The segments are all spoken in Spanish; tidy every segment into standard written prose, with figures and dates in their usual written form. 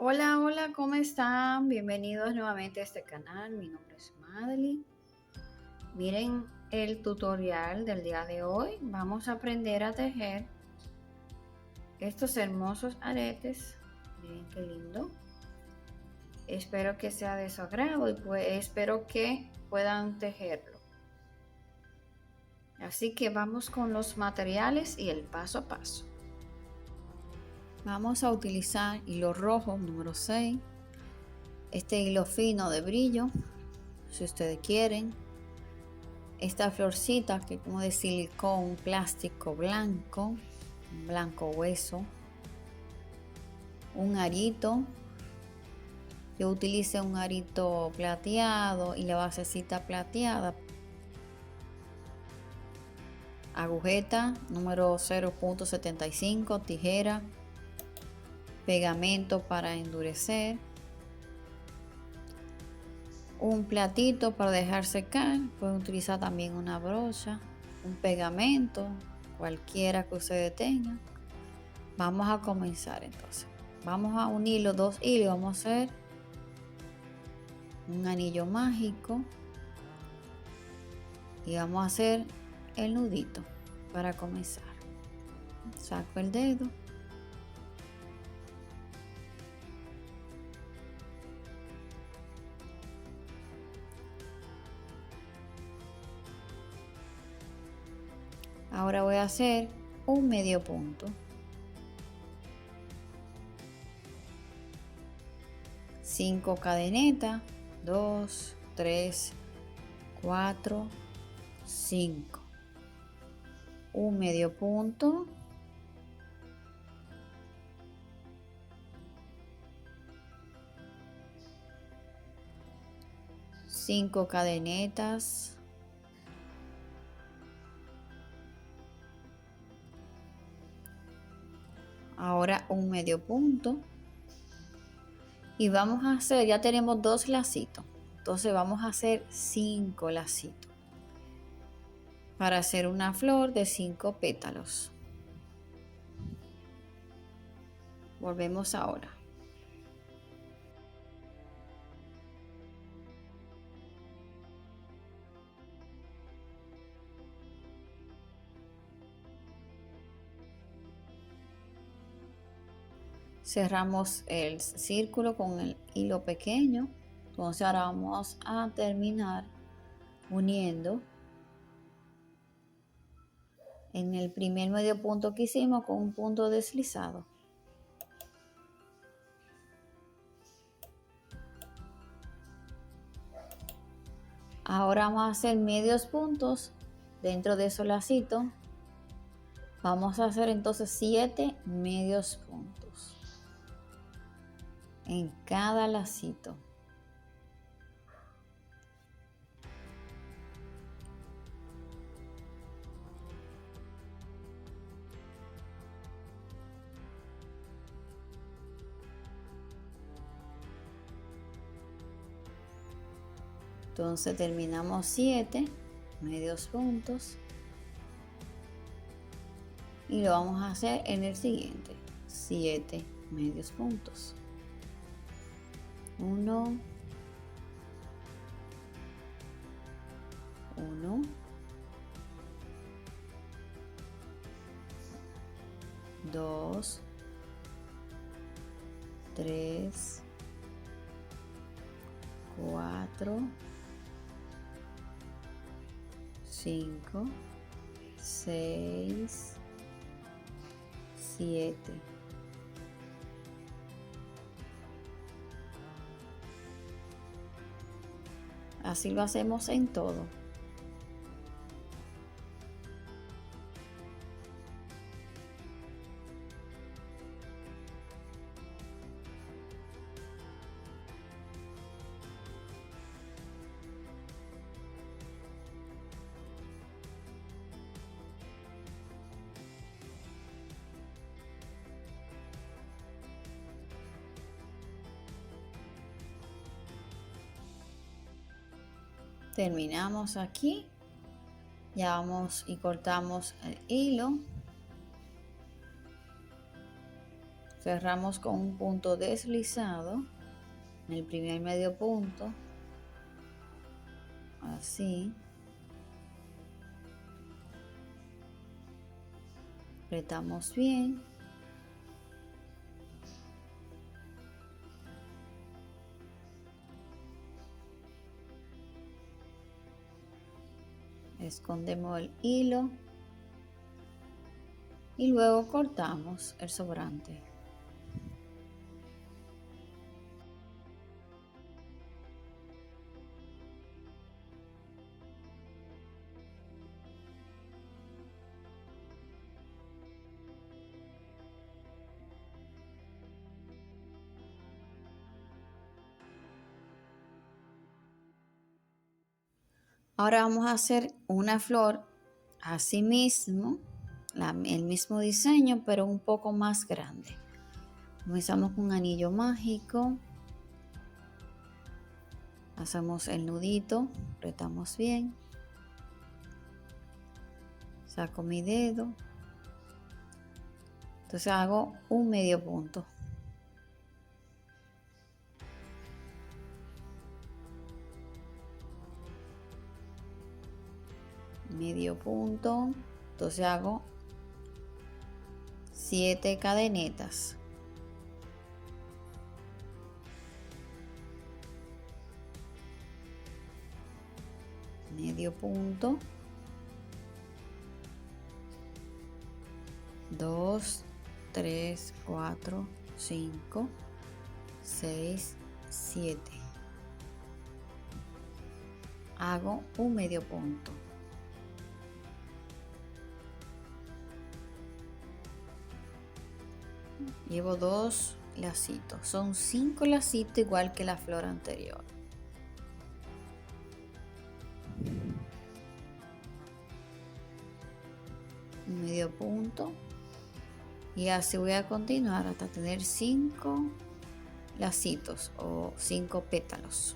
Hola, hola, ¿cómo están? Bienvenidos nuevamente a este canal. Mi nombre es Madeline. Miren el tutorial del día de hoy. Vamos a aprender a tejer estos hermosos aretes. Miren qué lindo. Espero que sea de su agrado y pues espero que puedan tejerlo. Así que vamos con los materiales y el paso a paso. Vamos a utilizar hilo rojo número 6. Este hilo fino de brillo, si ustedes quieren. Esta florcita que como de silicón plástico blanco, blanco hueso. Un arito. Yo utilicé un arito plateado y la basecita plateada. Agujeta número 0.75, tijera, pegamento para endurecer, un platito para dejar secar, pueden utilizar también una brocha, un pegamento, cualquiera que ustedes tengan. Vamos a comenzar entonces. Vamos a unir los dos hilos y vamos a hacer un anillo mágico y vamos a hacer el nudito para comenzar. Saco el dedo. Ahora voy a hacer un medio punto. 5 cadenetas, 2, 3, 4, 5. Un medio punto. Cinco cadenetas. Ahora un medio punto. Y vamos a hacer, ya tenemos 2 lacitos. Entonces vamos a hacer 5 lacitos. Para hacer una flor de 5 pétalos. Volvemos ahora. Cerramos el círculo con el hilo pequeño. Entonces ahora vamos a terminar uniendo en el primer medio punto que hicimos con un punto deslizado. Ahora vamos a hacer medios puntos dentro de esos lacitos. Vamos a hacer entonces 7 medios puntos en cada lacito. Entonces terminamos 7 medios puntos y lo vamos a hacer en el siguiente. 7 medios puntos. 1, 1, 2, 3, 4, 5, 6, 7. Así lo hacemos en todo. Terminamos aquí. Ya vamos y cortamos el hilo. Cerramos con un punto deslizado en el primer medio punto, así. Apretamos bien. Escondemos el hilo y luego cortamos el sobrante. Ahora vamos a hacer una flor así mismo, el mismo diseño, pero un poco más grande. Comenzamos con un anillo mágico. Hacemos el nudito, apretamos bien. Saco mi dedo. Entonces hago un medio punto. Medio punto. Entonces hago 7 cadenetas. Medio punto. 2, 3, 4, 5, 6, 7. Hago un medio punto. Llevo 2 lacitos. Son 5 lacitos igual que la flor anterior. Un medio punto. Y así voy a continuar hasta tener 5 lacitos o 5 pétalos.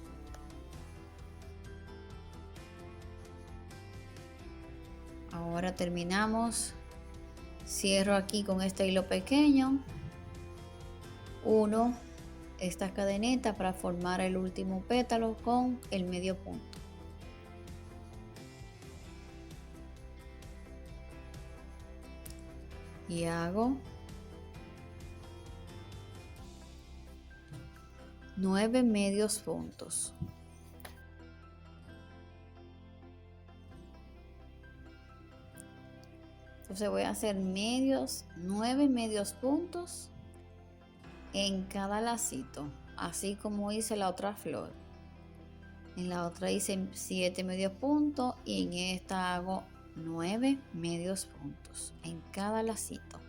Ahora terminamos. Cierro aquí con este hilo pequeño. Uno esta cadeneta para formar el último pétalo con el medio punto. Y hago 9 medios puntos. Entonces voy a hacer 9 medios puntos en cada lacito, así como hice la otra flor. En la otra hice 7 medios puntos y en esta hago 9 medios puntos en cada lacito.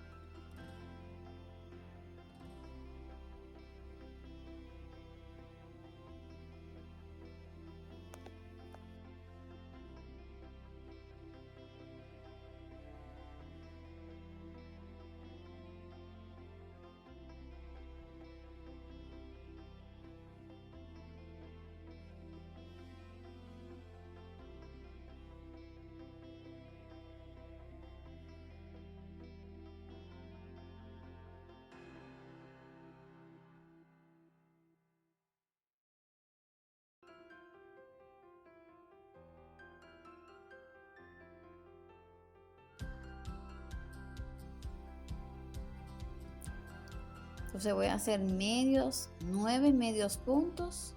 Entonces voy a hacer 9 medios puntos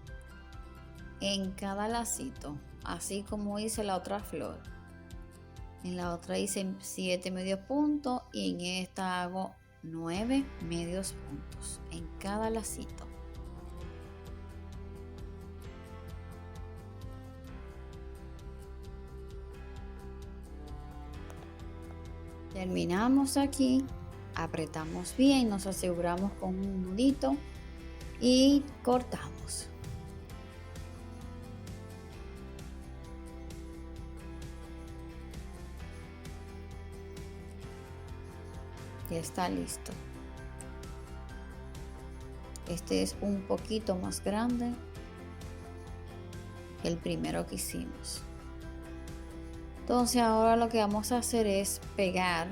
en cada lacito, así como hice la otra flor. En la otra hice 7 medios puntos y en esta hago 9 medios puntos en cada lacito. Terminamos aquí. Apretamos bien, nos aseguramos con un nudito y cortamos. Ya está listo. Este es un poquito más grande que el primero que hicimos. Entonces ahora lo que vamos a hacer es pegar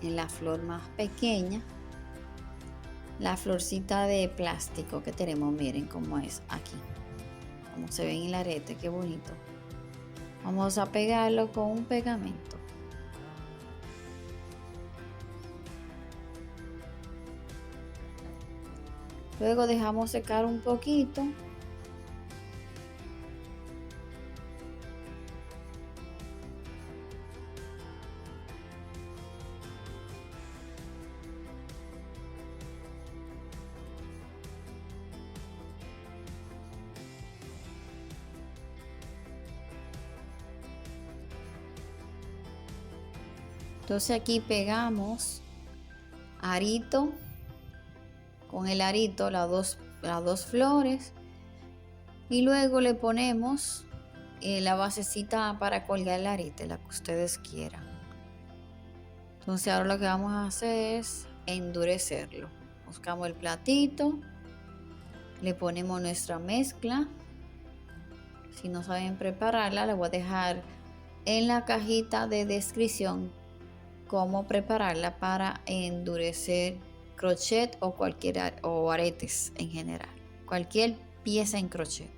en la flor más pequeña la florcita de plástico que tenemos. Miren cómo es aquí, como se ve en el arete, qué bonito. Vamos a pegarlo con un pegamento. Luego dejamos secar un poquito. Entonces aquí pegamos arito con el arito, las dos flores, y luego le ponemos la basecita para colgar el arito, la que ustedes quieran. Entonces ahora lo que vamos a hacer es endurecerlo. Buscamos el platito, le ponemos nuestra mezcla. Si no saben prepararla, les voy a dejar en la cajita de descripción cómo prepararla para endurecer crochet o aretes en general, cualquier pieza en crochet.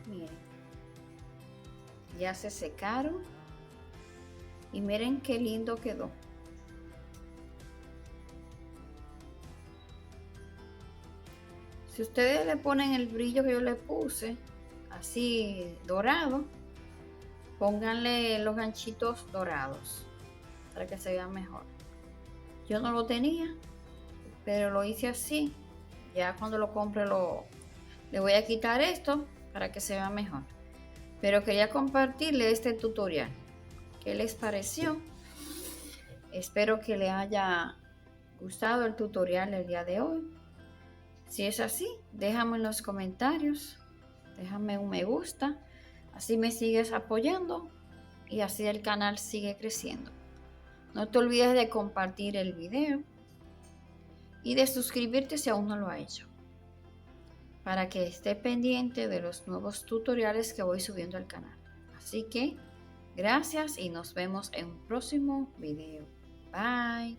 Miren, ya se secaron y miren qué lindo quedó. Si ustedes le ponen el brillo que yo le puse, así dorado, pónganle los ganchitos dorados para que se vea mejor. Yo no lo tenía, pero lo hice así. Ya cuando lo compre le voy a quitar esto para que se vea mejor. Pero quería compartirle este tutorial. ¿Qué les pareció? Espero que les haya gustado el tutorial del día de hoy. Si es así, déjame en los comentarios, déjame un me gusta, así me sigues apoyando y así el canal sigue creciendo. No te olvides de compartir el video y de suscribirte si aún no lo has hecho, para que esté pendiente de los nuevos tutoriales que voy subiendo al canal. Así que gracias y nos vemos en un próximo video. Bye.